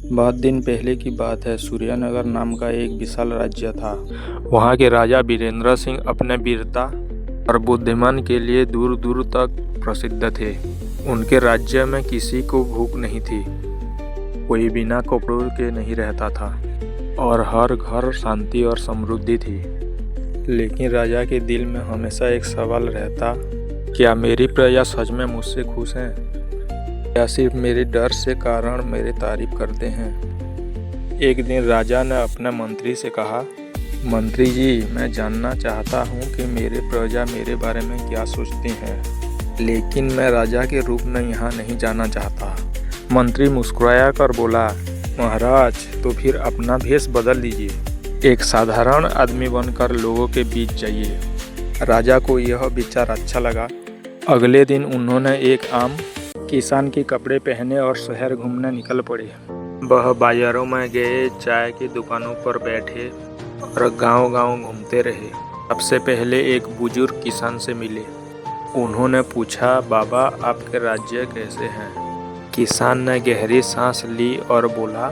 बहुत दिन पहले की बात है। सूर्यनगर नाम का एक विशाल राज्य था। वहाँ के राजा वीरेंद्र सिंह अपने वीरता और बुद्धिमान के लिए दूर दूर तक प्रसिद्ध थे। उनके राज्य में किसी को भूख नहीं थी, कोई बिना कपड़ों के नहीं रहता था और हर घर शांति और समृद्धि थी। लेकिन राजा के दिल में हमेशा एक सवाल रहता, क्या मेरी प्रजा सच में मुझसे खुश हैं या सिर्फ मेरे डर से कारण मेरी तारीफ करते हैं। एक दिन राजा ने अपने मंत्री से कहा, मंत्री जी, मैं जानना चाहता हूँ कि मेरे प्रजा मेरे बारे में क्या सोचती हैं, लेकिन मैं राजा के रूप में यहाँ नहीं जाना चाहता। मंत्री मुस्कुराया कर बोला, महाराज, तो फिर अपना भेष बदल लीजिए, एक साधारण आदमी बनकर लोगों के बीच जाइए। राजा को यह विचार अच्छा लगा। अगले दिन उन्होंने एक आम किसान के कपड़े पहने और शहर घूमने निकल पड़े। वह बाजारों में गए, चाय की दुकानों पर बैठे और गांव-गांव घूमते रहे। सबसे पहले एक बुजुर्ग किसान से मिले। उन्होंने पूछा, बाबा, आपके राज्य कैसे हैं? किसान ने गहरी सांस ली और बोला,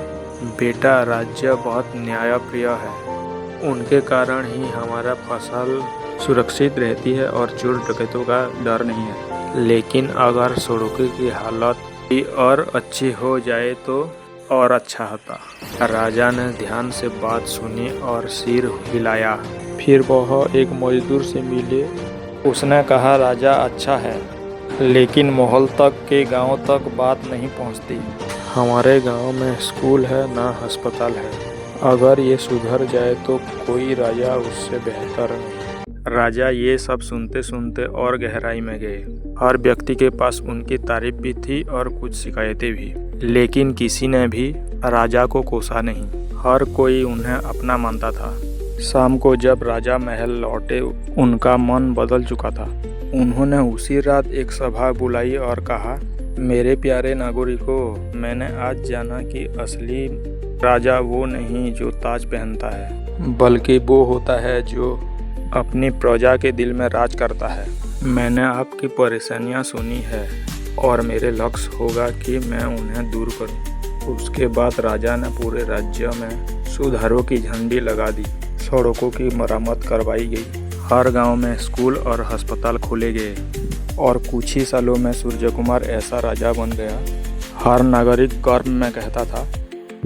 बेटा, राज्य बहुत न्यायप्रिय है। उनके कारण ही हमारा फसल सुरक्षित रहती है और चोर डकैतों का डर नहीं है। लेकिन अगर सड़कों की हालत भी और अच्छी हो जाए तो और अच्छा होता। राजा ने ध्यान से बात सुनी और सिर हिलाया। फिर वह एक मजदूर से मिले। उसने कहा, राजा, अच्छा है, लेकिन मोहल तक के गांव तक बात नहीं पहुंचती। हमारे गांव में स्कूल है, ना अस्पताल है। अगर ये सुधर जाए तो कोई राजा उससे बेहतर नहीं। राजा ये सब सुनते सुनते और गहराई में गए। हर व्यक्ति के पास उनकी तारीफ भी थी और कुछ शिकायतें भी, लेकिन किसी ने भी राजा को कोसा नहीं। हर कोई उन्हें अपना मानता था। शाम को जब राजा महल लौटे, उनका मन बदल चुका था। उन्होंने उसी रात एक सभा बुलाई और कहा, मेरे प्यारे नागरिकों, मैंने आज जाना कि असली राजा वो नहीं जो ताज पहनता है, बल्कि वो होता है जो अपनी प्रजा के दिल में राज करता है। मैंने आपकी परेशानियां सुनी है और मेरे लक्ष्य होगा कि मैं उन्हें दूर करूं। उसके बाद राजा ने पूरे राज्य में सुधारों की झंडी लगा दी। सड़कों की मरम्मत करवाई गई। हर गांव में स्कूल और अस्पताल खोले गए और कुछ ही सालों में सूर्य कुमार ऐसा राजा बन गया, हर नागरिक गर्व में कहता था,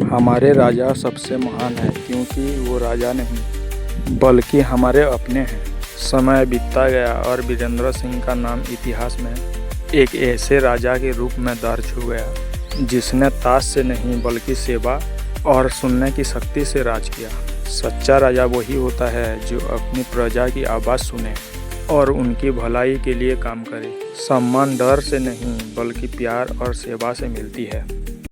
हमारे राजा सबसे महान है, क्योंकि वो राजा नहीं बल्कि हमारे अपने हैं। समय बीतता गया और वीरेंद्र सिंह का नाम इतिहास में एक ऐसे राजा के रूप में दर्ज हो गया जिसने ताज से नहीं बल्कि सेवा और सुनने की शक्ति से राज किया। सच्चा राजा वही होता है जो अपनी प्रजा की आवाज़ सुने और उनकी भलाई के लिए काम करे। सम्मान डर से नहीं बल्कि प्यार और सेवा से मिलती है।